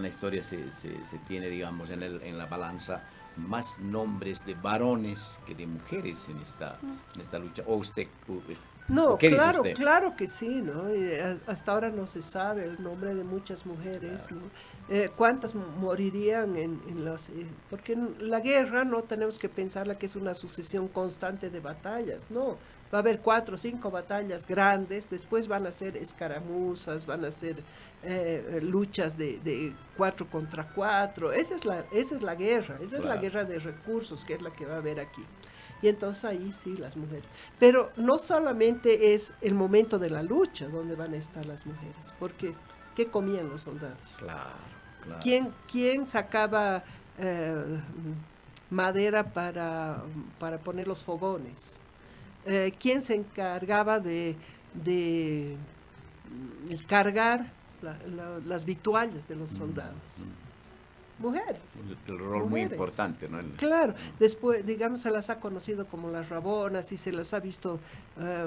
en la historia se tiene, digamos, en la balanza más nombres de varones que de mujeres en esta lucha. ¿O usted, o No, qué dice claro, usted? claro que sí, ¿no? Y hasta ahora no se sabe el nombre de muchas mujeres, Claro, ¿no? ¿Cuántas morirían en los... porque en la guerra no tenemos que pensarla que es una sucesión constante de batallas, no. Va a haber 4 o 5 batallas grandes, después van a ser escaramuzas, van a ser luchas de 4 contra 4. Esa es la guerra, esa es la claro. guerra de recursos, que es la que va a haber aquí. Y entonces ahí sí, las mujeres. Pero no solamente es el momento de la lucha donde van a estar las mujeres, porque ¿qué comían los soldados? Claro, claro. ¿Quién sacaba madera para poner los fogones? ¿Quién se encargaba de cargar las vituallas de los soldados? Mujeres, El rol muy mujeres. importante, ¿no? Claro, después, digamos, se las ha conocido como las rabonas y se las ha visto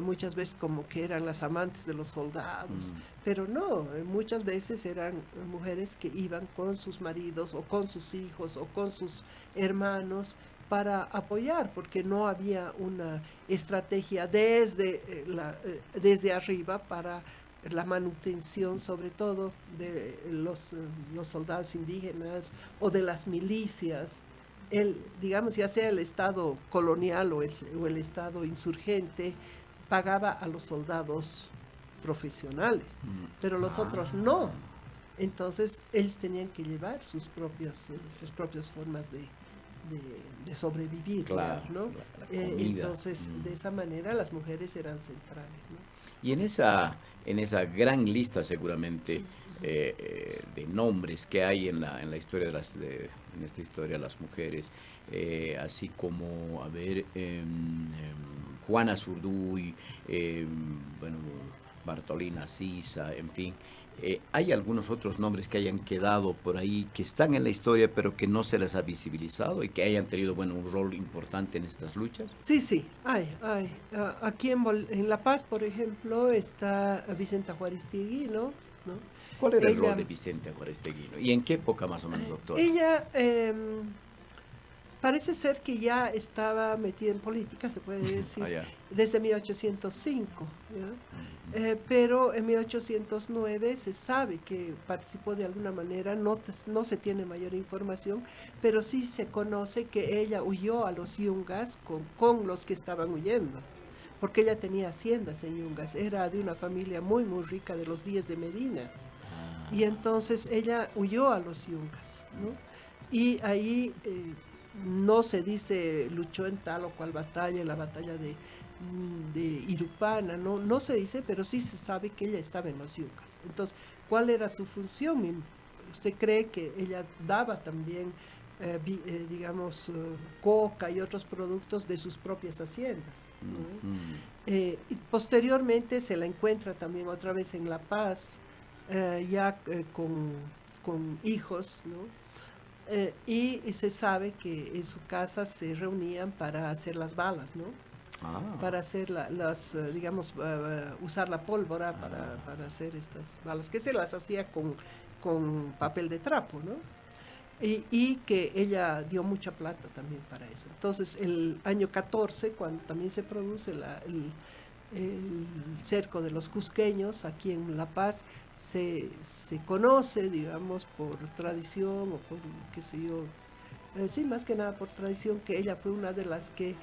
muchas veces como que eran las amantes de los soldados, Mm, pero no, muchas veces eran mujeres que iban con sus maridos o con sus hijos o con sus hermanos para apoyar, porque no había una estrategia desde arriba para la manutención, sobre todo de los soldados indígenas o de las milicias. Digamos, ya sea el Estado colonial o el Estado insurgente, pagaba a los soldados profesionales, mm. pero los otros no. Ah, Entonces, ellos tenían que llevar sus propias formas de sobrevivir, claro, digamos, ¿no? la comida. Entonces, de esa manera las mujeres eran centrales, ¿no? Y en esa gran lista seguramente de nombres que hay en la historia en esta historia de las mujeres, así como, a ver, Juana Zurduy, bueno, Bartolina Sisa, en fin. ¿Hay algunos otros nombres que hayan quedado por ahí, que están en la historia, pero que no se les ha visibilizado y que hayan tenido, bueno, un rol importante en estas luchas? Sí, sí, hay. Aquí en La Paz, por ejemplo, está Vicenta Juaristegui, ¿no? ¿Cuál era el rol Ella, de Vicente Juaresteguino? ¿Y en qué época más o menos, doctora? ella parece ser que ya estaba metida en política, se puede decir, Allá. desde 1805, ¿ya? Ujú. Pero en 1809 se sabe que participó de alguna manera, no se tiene mayor información, pero sí se conoce que ella huyó a los yungas con los que estaban huyendo, porque ella tenía haciendas en Yungas, era de una familia muy, muy rica de los Díez de Medina, y Ah, entonces ella huyó a los yungas, ¿no? Y ahí no se dice luchó en tal o cual batalla, la batalla de Irupana, no se dice, pero sí se sabe que ella estaba en los yungas. Entonces, ¿cuál era su función? Se cree que ella daba también, digamos, coca y otros productos de sus propias haciendas, ¿no? ujú. Y posteriormente se la encuentra también otra vez en La Paz, ya con hijos, ¿no? Y se sabe que en su casa se reunían para hacer las balas, ¿no? Ah, Para hacer digamos, usar la pólvora ah, para hacer estas balas, que se las hacía con papel de trapo, ¿no? Y que ella dio mucha plata también para eso. Entonces, el año 14, cuando también se produce el cerco de los cusqueños aquí en La Paz, se conoce, digamos, por tradición o por, qué sé yo, sí, más que nada por tradición, que ella fue una de las que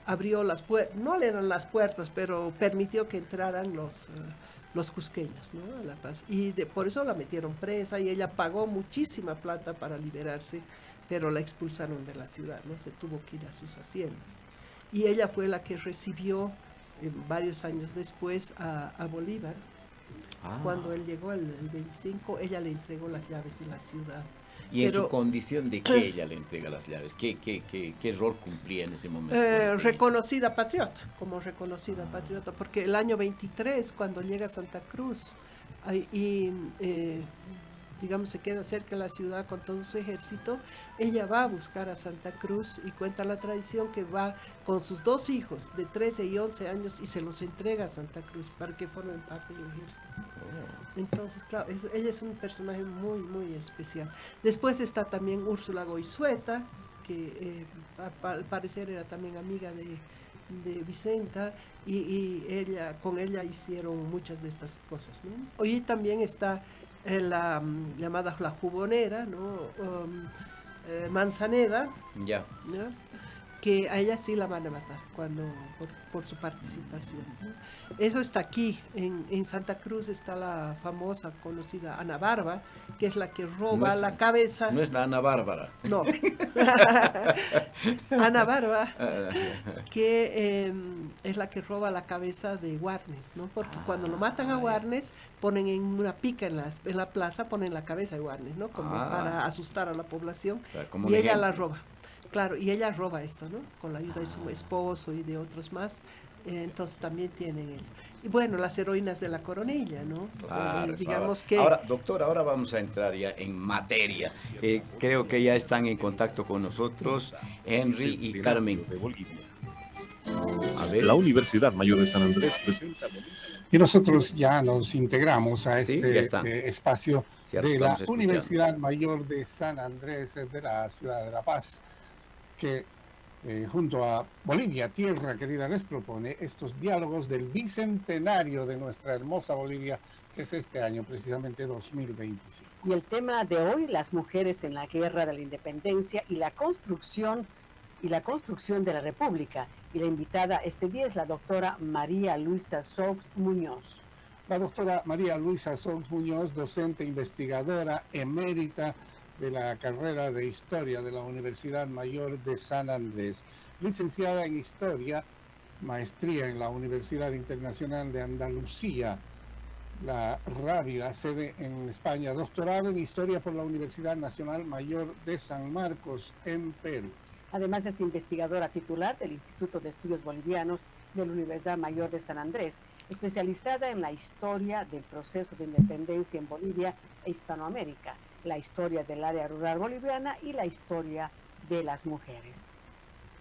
abrió las puertas, no le eran las puertas, pero permitió que entraran los cusqueños, ¿no? A La Paz. Y por eso la metieron presa y ella pagó muchísima plata para liberarse, pero la expulsaron de la ciudad, ¿no? Se tuvo que ir a sus haciendas. Y ella fue la que recibió varios años después a Bolívar. Cuando ah. él llegó el 25, ella le entregó las llaves de la ciudad. ¿Y en su Pero condición de que ella le entrega las llaves? ¿Qué rol cumplía en ese momento Juaresteguino? reconocida patriota, como reconocida Ah, patriota, porque el año 23, cuando llega a Santa Cruz, y digamos, se queda cerca de la ciudad con todo su ejército, ella va a buscar a Santa Cruz y cuenta la tradición que va con sus 2 hijos de 13 y 11 años y se los entrega a Santa Cruz para que formen parte del ejército. Entonces, claro, ella es un personaje muy, muy especial. Después está también Úrsula Goizueta, que al parecer era también amiga de Vicenta, y con ella hicieron muchas de estas cosas, ¿no? Hoy también está la llamada la Jubonera, ¿no? Manzaneda, Ya. ¿no? Que a ella sí la van a matar por su participación, ¿no? Eso está aquí, en Santa Cruz está la famosa, conocida Ana Barba, que es la que roba la cabeza. No es la Ana Bárbara. No. Ana Barba, que es la que roba la cabeza de Warnes, ¿no? Porque cuando lo matan a Warnes, ponen en una pica en la plaza, ponen la cabeza de Warnes, ¿no? Como para asustar a la población, y ella la roba. Claro, y ella roba esto, ¿no? Con la ayuda de su esposo y de otros más. Entonces también tienen ella. Y bueno, las heroínas de la coronilla, ¿no? Claro, digamos que... Ahora, doctor, ahora vamos a entrar ya en materia. Creo que ya están en contacto con nosotros Henry y Carmen. A ver. La Universidad Mayor de San Andrés presenta... Y nosotros ya nos integramos a este espacio de la escuchando. Universidad Mayor de San Andrés de la ciudad de La Paz, que junto a Bolivia, tierra querida, les propone estos diálogos del bicentenario de nuestra hermosa Bolivia, que es este año, precisamente 2025. Y el tema de hoy, las mujeres en la guerra de la independencia y la construcción de la República. Y la invitada este día es la doctora María Luisa Saux Muñoz. La doctora María Luisa Saux Muñoz, docente investigadora emérita de la carrera de Historia de la Universidad Mayor de San Andrés, licenciada en Historia, maestría en la Universidad Internacional de Andalucía, la Rábida, sede en España, doctorado en Historia por la Universidad Nacional Mayor de San Marcos, en Perú. Además es investigadora titular del Instituto de Estudios Bolivianos de la Universidad Mayor de San Andrés, especializada en la historia del proceso de independencia en Bolivia e Hispanoamérica, la historia del área rural boliviana y la historia de las mujeres.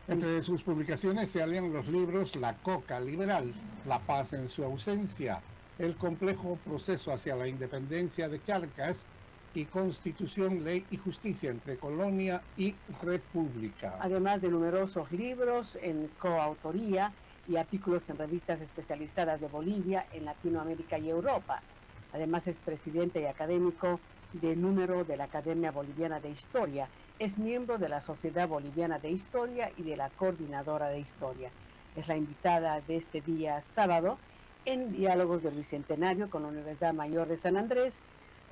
Entre sus publicaciones se hallan los libros La Coca Liberal, La Paz en su ausencia, El complejo proceso hacia la independencia de Charcas y Constitución, Ley y Justicia entre Colonia y República. Además de numerosos libros en coautoría y artículos en revistas especializadas de Bolivia, en Latinoamérica y Europa. Además es presidente y académico del número de la Academia Boliviana de Historia. Es miembro de la Sociedad Boliviana de Historia y de la Coordinadora de Historia. Es la invitada de este día sábado en Diálogos del Bicentenario con la Universidad Mayor de San Andrés,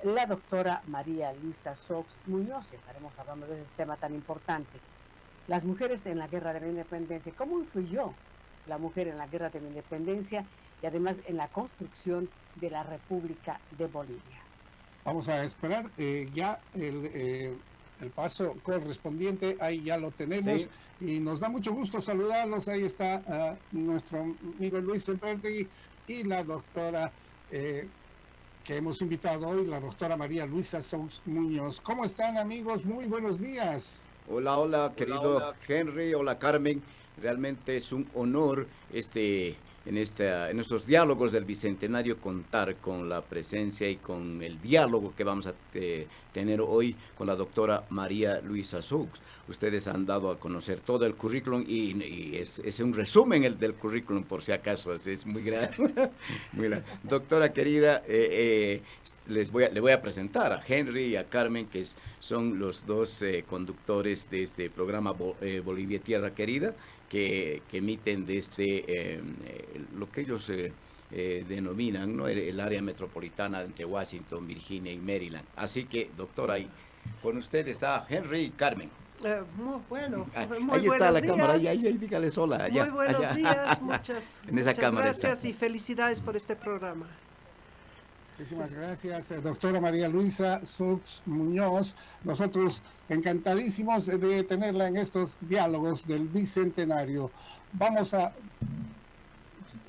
la doctora María Luisa Saux Muñoz. Estaremos hablando de este tema tan importante. Las mujeres en la guerra de la independencia. ¿Cómo influyó la mujer en la guerra de la independencia y además en la construcción de la República de Bolivia? Vamos a esperar ya el paso correspondiente, ahí ya lo tenemos, y nos da mucho gusto saludarlos. Ahí está nuestro amigo Luis Sempertegui y la doctora que hemos invitado hoy, la doctora María Luisa Saux Muñoz. ¿Cómo están, amigos? Muy buenos días. Hola, hola, querido Henry, hola Carmen. Realmente es un honor en estos diálogos del Bicentenario contar con la presencia y con el diálogo que vamos a tener hoy con la doctora María Luisa Saux. Ustedes han dado a conocer todo el currículum y es un resumen del currículum, por si acaso, es muy grande. Muy grande. Doctora querida, le voy a presentar a Henry y a Carmen, que son los dos conductores de este programa Bolivia Tierra Querida, que emiten desde lo que ellos denominan, ¿no?, el área metropolitana entre Washington, Virginia y Maryland. Así que, doctora, ahí con usted está Henry y Carmen. Muy bueno, ahí está la cámara, ahí dígale sola. Muy buenos días, muchas gracias y felicidades por este programa. Muchísimas gracias, doctora María Luisa Saux Muñoz. Nosotros encantadísimos de tenerla en estos diálogos del Bicentenario. Vamos a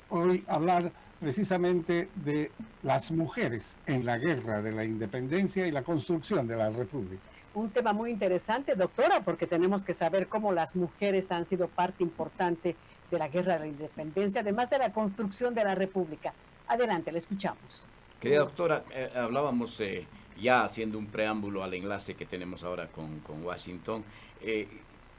hoy hablar precisamente de las mujeres en la guerra de la independencia y la construcción de la República. Un tema muy interesante, doctora, porque tenemos que saber cómo las mujeres han sido parte importante de la guerra de la independencia, además de la construcción de la República. Adelante, le escuchamos. Querida doctora, hablábamos ya haciendo un preámbulo al enlace que tenemos ahora con Washington.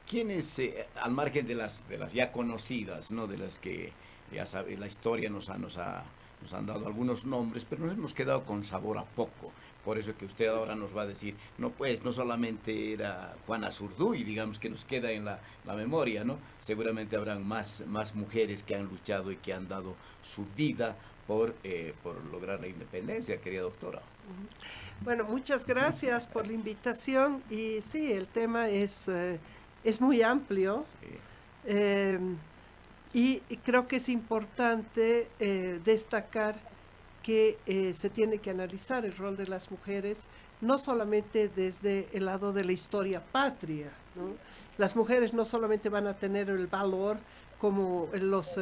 ¿Quiénes, al margen de las ya conocidas, ¿no? De las que ya sabe, la historia nos han dado algunos nombres, pero nos hemos quedado con sabor a poco? Por eso que usted ahora nos va a decir, no pues, no solamente era Juana Zurduy, digamos, que nos queda en la memoria, ¿no? Seguramente habrán más mujeres que han luchado y que han dado su vida por lograr la independencia, querida doctora. Bueno, muchas gracias por la invitación, y sí, el tema es muy amplio. Sí. Y creo que es importante destacar que se tiene que analizar el rol de las mujeres, no solamente desde el lado de la historia patria, ¿no? Las mujeres no solamente van a tener el valor como los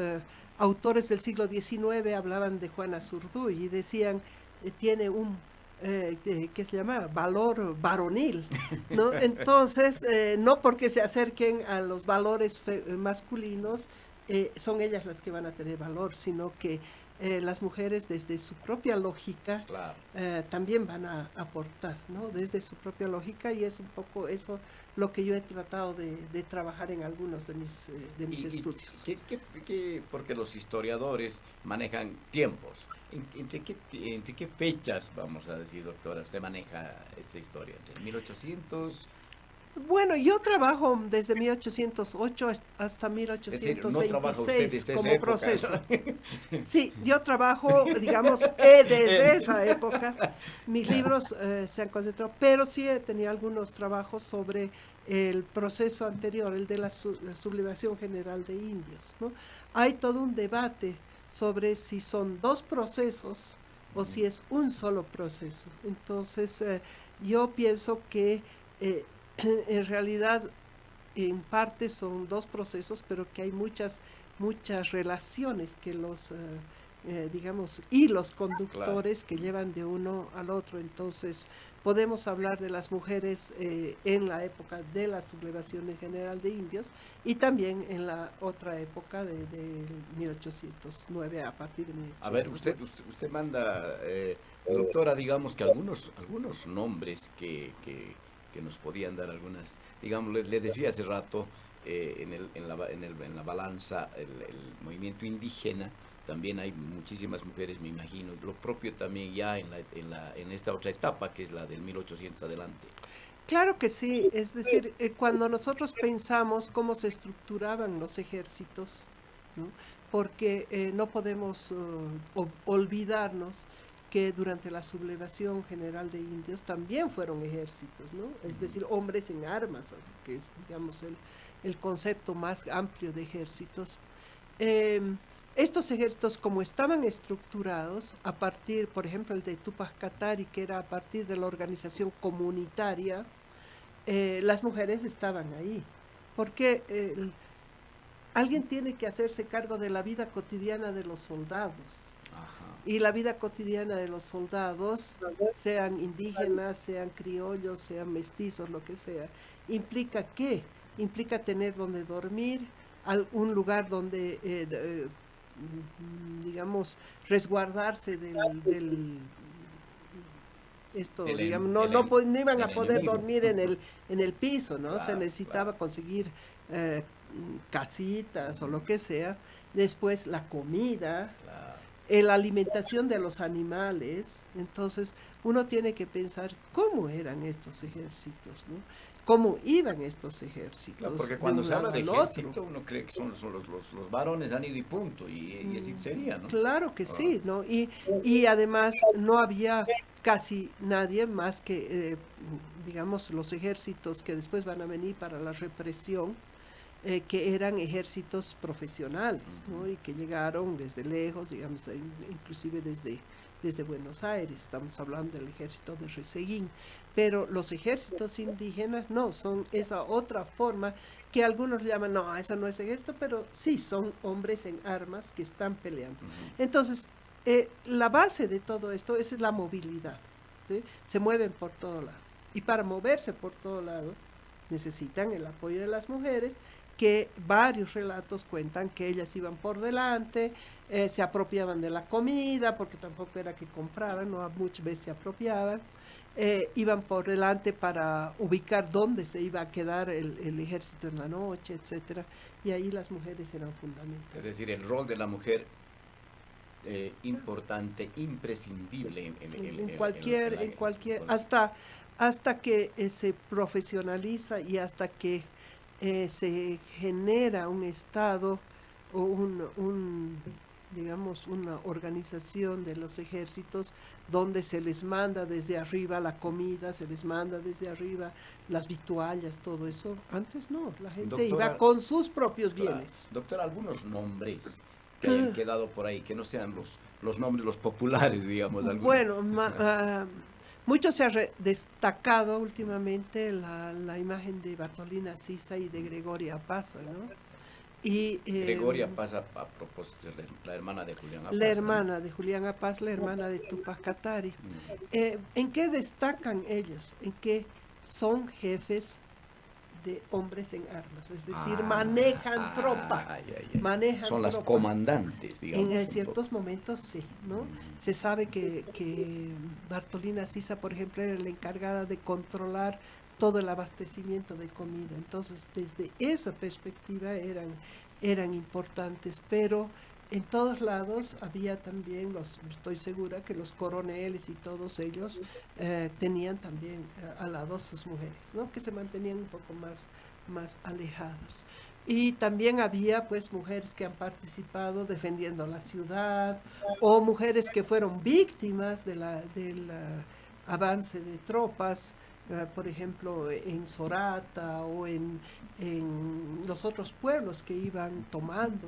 autores del siglo XIX hablaban de Juana Zurduy y decían, tiene un ¿qué se llama? Valor varonil, ¿no? Entonces, no porque se acerquen a los valores masculinos, son ellas las que van a tener valor, sino que las mujeres desde su propia lógica, Claro. también van a aportar, ¿no? Desde su propia lógica, y es un poco eso lo que yo he tratado de trabajar en algunos de mis estudios. Porque los historiadores manejan tiempos. ¿Entre qué fechas, vamos a decir, doctora, usted maneja esta historia? ¿Entre 1800? Bueno, yo trabajo desde 1808 hasta 1826 como proceso. Sí, yo trabajo, digamos, desde esa época. Mis libros se han concentrado, pero sí he tenido algunos trabajos sobre el proceso anterior, el de la sublevación general de indios, ¿no? Hay todo un debate sobre si son dos procesos o si es un solo proceso. Entonces, yo pienso que en realidad, en parte son dos procesos, pero que hay muchas relaciones que los, digamos, hilos conductores, claro, que llevan de uno al otro. Entonces, podemos hablar de las mujeres en la época de la sublevación general de indios y también en la otra época de 1809, a partir de 1809. A ver, usted manda, doctora, digamos que algunos nombres que nos podían dar algunas, digamos, le decía hace rato, en la balanza, el movimiento indígena, también hay muchísimas mujeres, me imagino, lo propio también ya en esta otra etapa, que es la del 1800 adelante. Claro que sí, es decir, cuando nosotros pensamos cómo se estructuraban los ejércitos, ¿no? Porque no podemos olvidarnos que durante la sublevación general de indios también fueron ejércitos, ¿no? Es decir, hombres en armas, que es, digamos, el concepto más amplio de ejércitos. Estos ejércitos, como estaban estructurados a partir, por ejemplo, el de Tupac Katari, que era a partir de la organización comunitaria, las mujeres estaban ahí, porque alguien tiene que hacerse cargo de la vida cotidiana de los soldados. Y la vida cotidiana de los soldados, sean indígenas, sean criollos, sean mestizos, lo que sea, implica ¿qué? Implica tener donde dormir, un lugar donde, digamos, resguardarse digamos, no iban a poder dormir en el piso, ¿no? Claro, se necesitaba conseguir casitas o lo que sea. Después la comida. Claro. La alimentación de los animales. Entonces uno tiene que pensar cómo eran estos ejércitos, ¿no? Cómo iban estos ejércitos. Claro, porque cuando se habla de ejército uno cree que son los varones han ido y punto, y así sería, ¿no? Claro que sí, ¿no? Y además no había casi nadie más que, digamos, los ejércitos que después van a venir para la represión, que eran ejércitos profesionales, ¿no? Y que llegaron desde lejos, digamos, inclusive desde Buenos Aires. Estamos hablando del ejército de Reseguín, pero los ejércitos indígenas no, son esa otra forma que algunos llaman, no, esa no es ejército, pero sí son hombres en armas que están peleando. Entonces, la base de todo esto es la movilidad, ¿sí? Se mueven por todo lado. Y para moverse por todo lado necesitan el apoyo de las mujeres, que varios relatos cuentan que ellas iban por delante, se apropiaban de la comida, porque tampoco era que compraban, no, muchas veces se apropiaban, iban por delante para ubicar dónde se iba a quedar el ejército en la noche, etcétera, y ahí las mujeres eran fundamentales. Es decir, el rol de la mujer importante, imprescindible en cualquier, hasta que se profesionaliza y hasta que se genera un estado o digamos, una organización de los ejércitos donde se les manda desde arriba la comida, se les manda desde arriba las vituallas, todo eso. Antes no, la gente Doctora, iba con sus propios bienes. Doctora, algunos nombres que hayan quedado por ahí, que no sean los nombres, los populares, digamos. Bueno, mucho se ha destacado últimamente la imagen de Bartolina Sisa y de Gregoria Pasa, ¿no? Y, Gregoria Pasa, a propósito, la hermana de Julián Apaz. La hermana de Julián Apaz, la hermana de Tupac Katari. ¿En qué destacan ellos? En que son jefes de hombres en armas, es decir, manejan tropa. Manejan son las tropa. Comandantes, digamos. En ciertos momentos sí, ¿no? Se sabe que Bartolina Sisa, por ejemplo, era la encargada de controlar todo el abastecimiento de comida. Entonces, desde esa perspectiva eran importantes, pero en todos lados había también, estoy segura que los coroneles y todos ellos tenían también al lado sus mujeres, ¿no? Que se mantenían un poco más alejadas. Y también había pues mujeres que han participado defendiendo la ciudad, o mujeres que fueron víctimas del avance de tropas, por ejemplo, en Sorata o en los otros pueblos que iban tomando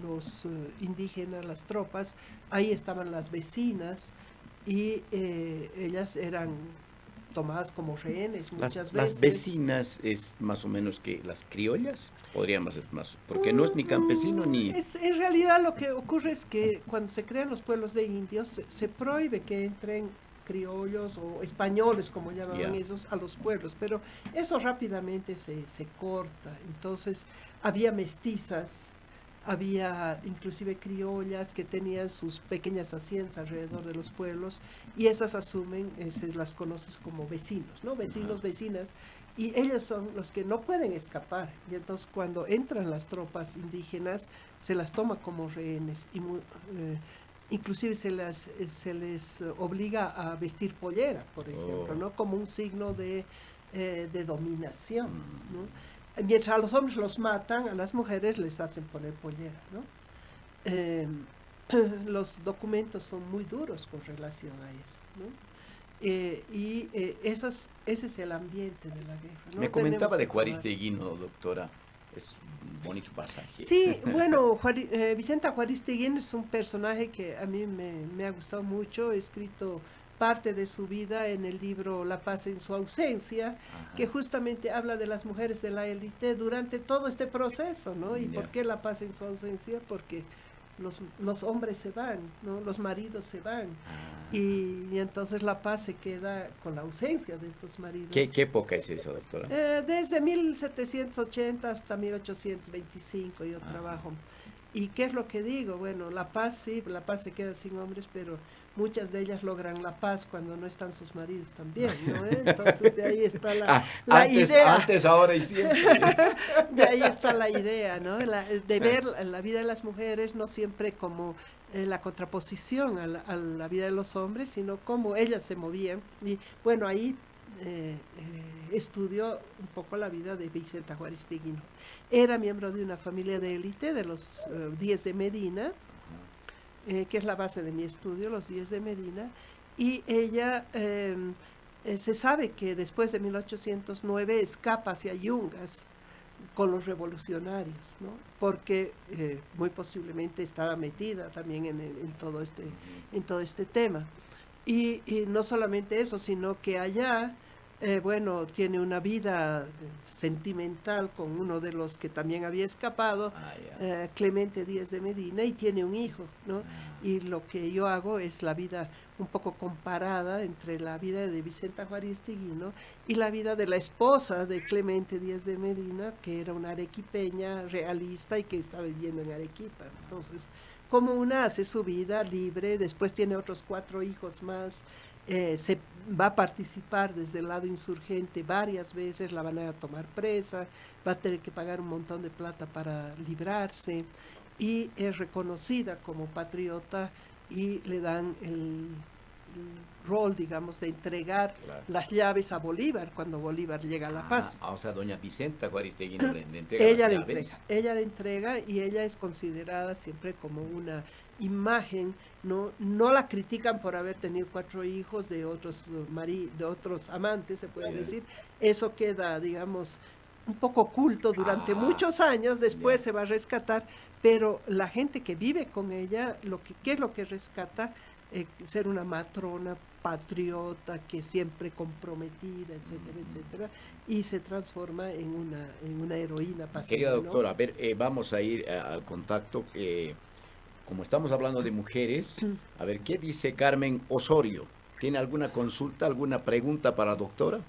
los indígenas, las tropas. Ahí estaban las vecinas y ellas eran tomadas como rehenes muchas veces. Las vecinas es más o menos que las criollas, podríamos es más, porque no es ni campesino ni... En realidad lo que ocurre es que cuando se crean los pueblos de indios se prohíbe que entren criollos o españoles, como llamaban esos, a los pueblos, pero eso rápidamente se corta. Entonces había mestizas, había inclusive criollas que tenían sus pequeñas haciendas alrededor de los pueblos, y esas asumen, se las conoces como vecinos, ¿no? Vecinos, vecinas, y ellos son los que no pueden escapar, y entonces cuando entran las tropas indígenas se las toma como rehenes, y inclusive se les obliga a vestir pollera, por ejemplo, ¿no? Como un signo de dominación, ¿no? Mientras a los hombres los matan, a las mujeres les hacen poner pollera, ¿no? Los documentos son muy duros con relación a eso, ¿no? Ese es el ambiente de la guerra, ¿no? Me comentaba de Juaristeguino, doctora. Es un bonito pasaje. Sí, bueno, Vicenta Juaristeguín es un personaje que a mí me ha gustado mucho. He escrito parte de su vida en el libro La paz en su ausencia, que justamente habla de las mujeres de la élite durante todo este proceso, ¿no? ¿Y por qué la paz en su ausencia? Porque los hombres se van, ¿no? Los maridos se van, y entonces la paz se queda con la ausencia de estos maridos. ¿Qué época es esa, doctora? Desde 1780 hasta 1825 yo trabajo. ¿Y qué es lo que digo? Bueno, la paz sí, la paz se queda sin hombres, pero muchas de ellas logran la paz cuando no están sus maridos también, ¿no? Entonces de ahí está la idea. Antes, ahora y siempre. De ahí está la idea, ¿no? De ver la vida de las mujeres no siempre como la contraposición a la vida de los hombres, sino cómo ellas se movían. Y bueno, ahí estudió un poco la vida de Vicenta Juaristeguino. Era miembro de una familia de élite, de los 10 de Medina, que es la base de mi estudio, los 10 de Medina, y ella se sabe que después de 1809 escapa hacia Yungas con los revolucionarios, ¿no? Porque muy posiblemente estaba metida también en todo este tema. Y no solamente eso, sino que allá bueno, tiene una vida sentimental con uno de los que también había escapado, Clemente Díaz de Medina, y tiene un hijo, ¿no? Y lo que yo hago es la vida un poco comparada entre la vida de Vicenta Juaristegui, ¿no? Y la vida de la esposa de Clemente Díaz de Medina, que era una arequipeña realista y que estaba viviendo en Arequipa. Entonces, como una hace su vida libre, después tiene otros 4 hijos más, se va a participar desde el lado insurgente varias veces, la van a tomar presa, va a tener que pagar un montón de plata para librarse, y es reconocida como patriota y le dan el rol, digamos, de entregar las llaves a Bolívar cuando Bolívar llega a La Paz. O sea, doña Vicenta Juaristegui le entrega las llaves. Ella le entrega, y ella es considerada siempre como una imagen, no la critican por haber tenido 4 hijos de otros de otros amantes, se puede decir. Eso queda, digamos, un poco oculto durante muchos años, después se va a rescatar, pero la gente que vive con ella, ¿qué es lo que rescata? Ser una matrona patriota, que siempre comprometida, etcétera, etcétera, y se transforma en una heroína pasiva. Querida doctora, ¿no? A ver, vamos a ir al contacto. Como estamos hablando de mujeres, a ver, ¿qué dice Carmen Osorio? ¿Tiene alguna consulta, alguna pregunta para la doctora?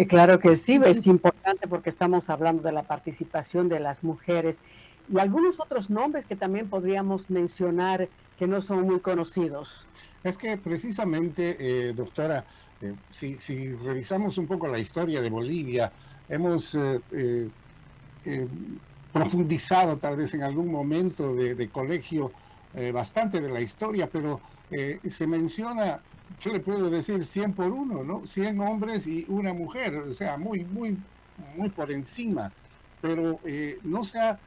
Claro que sí, es importante porque estamos hablando de la participación de las mujeres y algunos otros nombres que también podríamos mencionar que no son muy conocidos. Es que precisamente, doctora, si revisamos un poco la historia de Bolivia, hemos profundizado tal vez en algún momento de colegio bastante de la historia, pero se menciona, yo le puedo decir 100 por 1, ¿no? 100 hombres y una mujer, o sea, muy por encima, pero no se ha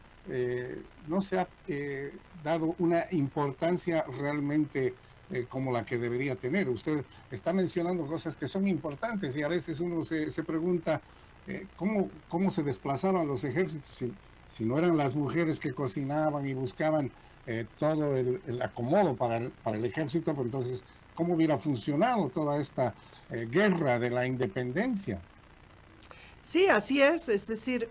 dado una importancia realmente como la que debería tener. Usted está mencionando cosas que son importantes y a veces uno se pregunta cómo se desplazaban los ejércitos si no eran las mujeres que cocinaban y buscaban todo el acomodo para el ejército, pues entonces, ¿cómo hubiera funcionado toda esta guerra de la independencia? Sí, así es decir,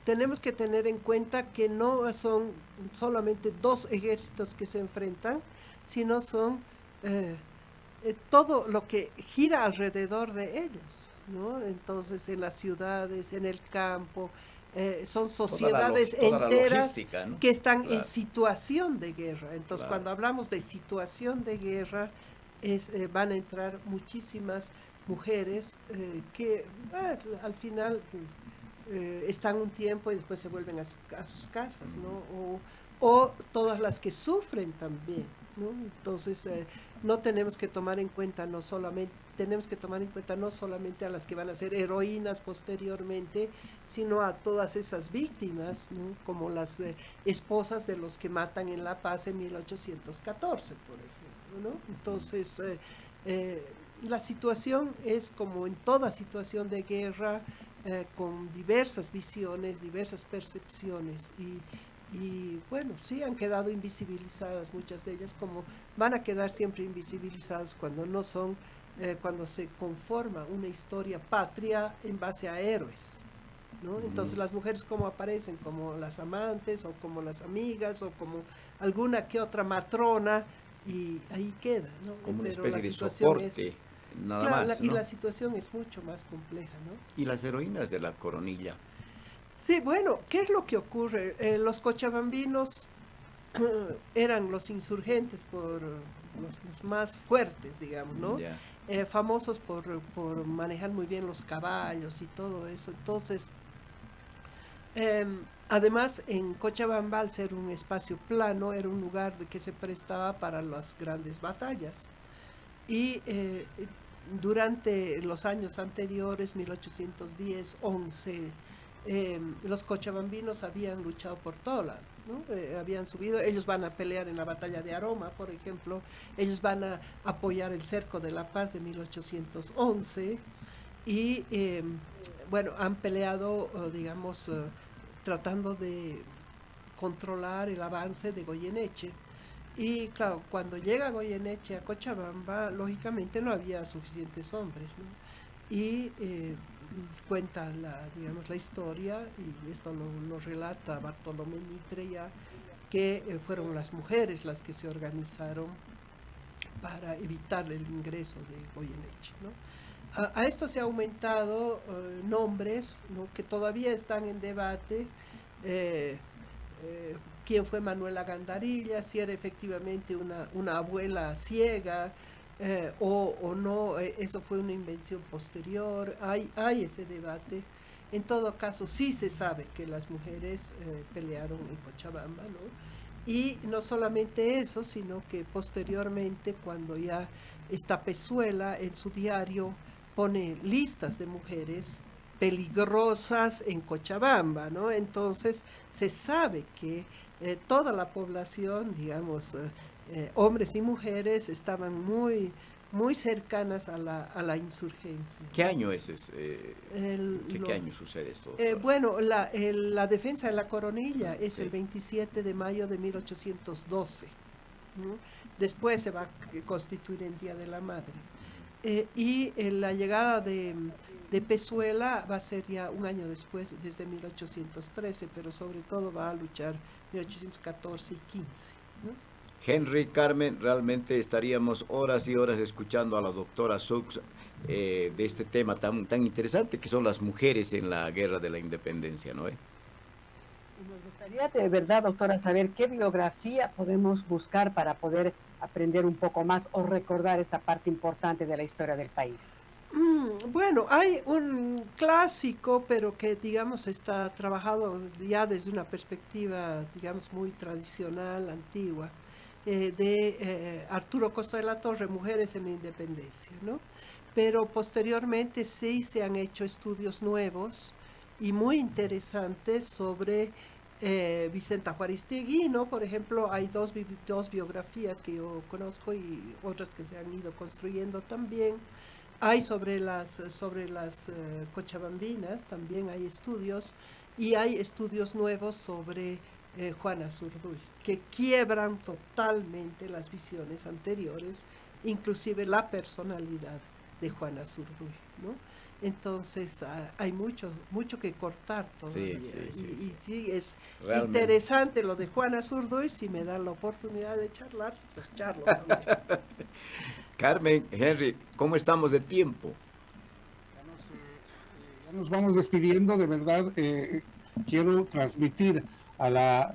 tenemos que tener en cuenta que no son solamente 2 ejércitos que se enfrentan, sino son todo lo que gira alrededor de ellos, ¿no? Entonces, en las ciudades, en el campo, son sociedades enteras, ¿no?, que están en situación de guerra. Entonces, cuando hablamos de situación de guerra, van a entrar muchísimas mujeres que al final están un tiempo y después se vuelven a sus casas, ¿no? O todas las que sufren también, ¿no? Entonces, no tenemos que tomar en cuenta no solamente a las que van a ser heroínas posteriormente, sino a todas esas víctimas, ¿no?, como las esposas de los que matan en La Paz en 1814, por ejemplo, ¿no? Entonces, la situación es como en toda situación de guerra, con diversas visiones, diversas percepciones, y bueno, sí han quedado invisibilizadas muchas de ellas, como van a quedar siempre invisibilizadas cuando no son, cuando se conforma una historia patria en base a héroes, ¿no? Entonces las mujeres como aparecen, como las amantes o como las amigas o como alguna que otra matrona, y ahí queda, ¿no? Como una Pero especie de soporte, nada más, ¿no? Y la situación es mucho más compleja, ¿no? Y las heroínas de la coronilla. Sí, bueno, ¿qué es lo que ocurre? Los cochabambinos eran los insurgentes por los más fuertes, digamos, ¿no? Famosos por manejar muy bien los caballos y todo eso. Entonces, además, en Cochabamba, al ser un espacio plano, era un lugar que se prestaba para las grandes batallas. Y durante los años anteriores, 1810, 11, los cochabambinos habían luchado por todo lado, ¿no? Habían subido, ellos van a pelear en la batalla de Aroma, por ejemplo, ellos van a apoyar el cerco de La Paz de 1811 y bueno, han peleado, digamos, tratando de controlar el avance de Goyeneche. Y claro, cuando llega Goyeneche a Cochabamba, lógicamente no había suficientes hombres, ¿no? cuenta digamos, la historia, y esto lo relata Bartolomé Mitre ya, que fueron las mujeres las que se organizaron para evitar el ingreso de Goyeneche, ¿no? A esto se ha aumentado nombres, ¿no?, que todavía están en debate. ¿Quién fue Manuela Gandarilla? Si era efectivamente una abuela ciega o no, eso fue una invención posterior. Hay ese debate. En todo caso, sí se sabe que las mujeres pelearon en Cochabamba, ¿no? Y no solamente eso, sino que posteriormente, cuando ya está Pezuela en su diario, pone listas de mujeres peligrosas en Cochabamba, ¿no? Entonces se sabe que toda la población, digamos, hombres y mujeres, estaban muy cercanas a la insurgencia. ¿Qué año es ese? ¿Qué año sucede esto? Bueno, la defensa de la Coronilla es el 27 de mayo de 1812, ¿no? Después se va a constituir el Día de la Madre. Y la llegada de Pezuela va a ser ya un año después, desde 1813, pero sobre todo va a luchar 1814 y 15, ¿no? Henry, Carmen, realmente estaríamos horas y horas escuchando a la doctora Sux de este tema tan interesante que son las mujeres en la guerra de la independencia, ¿no? Nos gustaría de verdad, doctora, saber qué biografía podemos buscar para poder aprender un poco más o recordar esta parte importante de la historia del país. Bueno, hay un clásico, pero que, digamos, está trabajado ya desde una perspectiva, digamos, muy tradicional, antigua, de Arturo Costa de la Torre, Mujeres en la Independencia, ¿no? Pero posteriormente sí se han hecho estudios nuevos y muy interesantes sobre Vicenta Juaristegui, ¿no? Por ejemplo, hay dos biografías que yo conozco y otras que se han ido construyendo también. Hay sobre las cochabambinas, también hay estudios, y hay estudios nuevos sobre Juana Zurduy, que quiebran totalmente las visiones anteriores, inclusive la personalidad de Juana Zurduy, ¿no? Entonces hay mucho que cortar todavía. Sí, es realmente interesante lo de Juana Zurduy. Si me dan la oportunidad de charlar, pues charlo también. Carmen, Henry, ¿cómo estamos de tiempo? Ya nos vamos despidiendo, de verdad. Quiero transmitir a la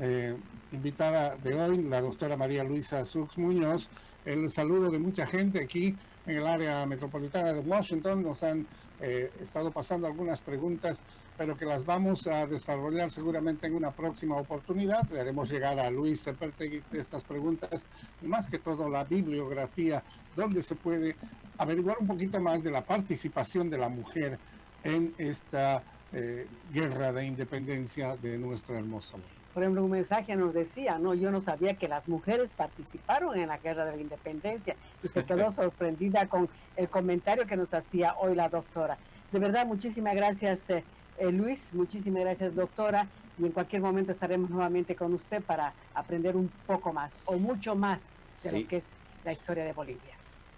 invitada de hoy, la doctora María Luisa Sux Muñoz, el saludo de mucha gente aquí en el área metropolitana de Washington. Nos han estado pasando algunas preguntas, pero que las vamos a desarrollar seguramente en una próxima oportunidad. Le haremos llegar a Luis Sepertegui estas preguntas, y más que todo la bibliografía, donde se puede averiguar un poquito más de la participación de la mujer en esta guerra de independencia de nuestra hermosa mujer. Por ejemplo, un mensaje nos decía, no, yo no sabía que las mujeres participaron en la guerra de la independencia, y se quedó sorprendida con el comentario que nos hacía hoy la doctora. De verdad, muchísimas gracias, Luis, muchísimas gracias, doctora, y en cualquier momento estaremos nuevamente con usted para aprender un poco más o mucho más de lo que es la historia de Bolivia.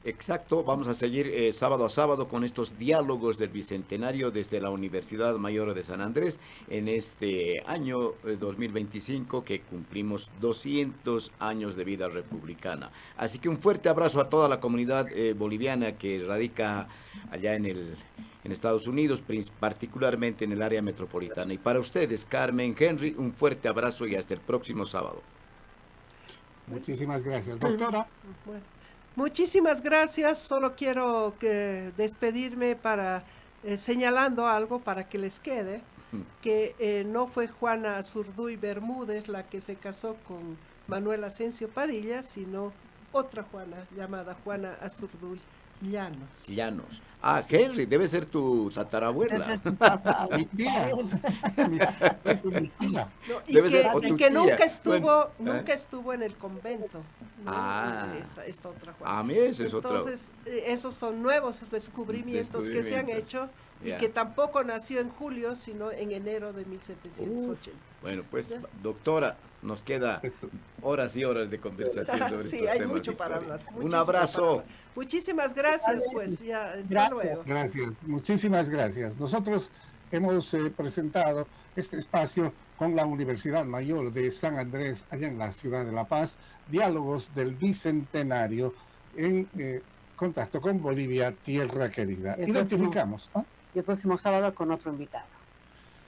Exacto, vamos a seguir sábado a sábado con estos diálogos del Bicentenario desde la Universidad Mayor de San Andrés en este año 2025 que cumplimos 200 años de vida republicana. Así que un fuerte abrazo a toda la comunidad boliviana que radica allá en Estados Unidos, particularmente en el área metropolitana. Y para ustedes, Carmen, Henry, un fuerte abrazo y hasta el próximo sábado. Muchísimas gracias, doctora. Bueno. Muchísimas gracias. Solo quiero despedirme para señalando algo para que les quede, que no fue Juana Zurduy Bermúdez la que se casó con Manuel Asensio Padilla, sino otra Juana llamada Juana Azurduy Llanos. Ah, sí. Henry, debe ser tu tatarabuela. Mi tía. Es mi tía. No, y que nunca estuvo en el convento. ¿No? Esta otra Juana. A mí ese es otro. Entonces, esos son nuevos descubrimientos que se han hecho y que tampoco nació en julio, sino en enero de 1780. Bueno, pues, Ya. doctora, nos queda Esto- horas y horas de conversación sobre Sí, estos hay temas mucho de para historia. hablar. Un muchísimo abrazo. para hablar. Muchísimas gracias, pues, ya, hasta Gracias. luego. Gracias, muchísimas gracias. Nosotros hemos presentado este espacio con la Universidad Mayor de San Andrés, allá en la ciudad de La Paz, Diálogos del Bicentenario en contacto con Bolivia, tierra querida. El Identificamos, ¿no? Y el próximo sábado con otro invitado.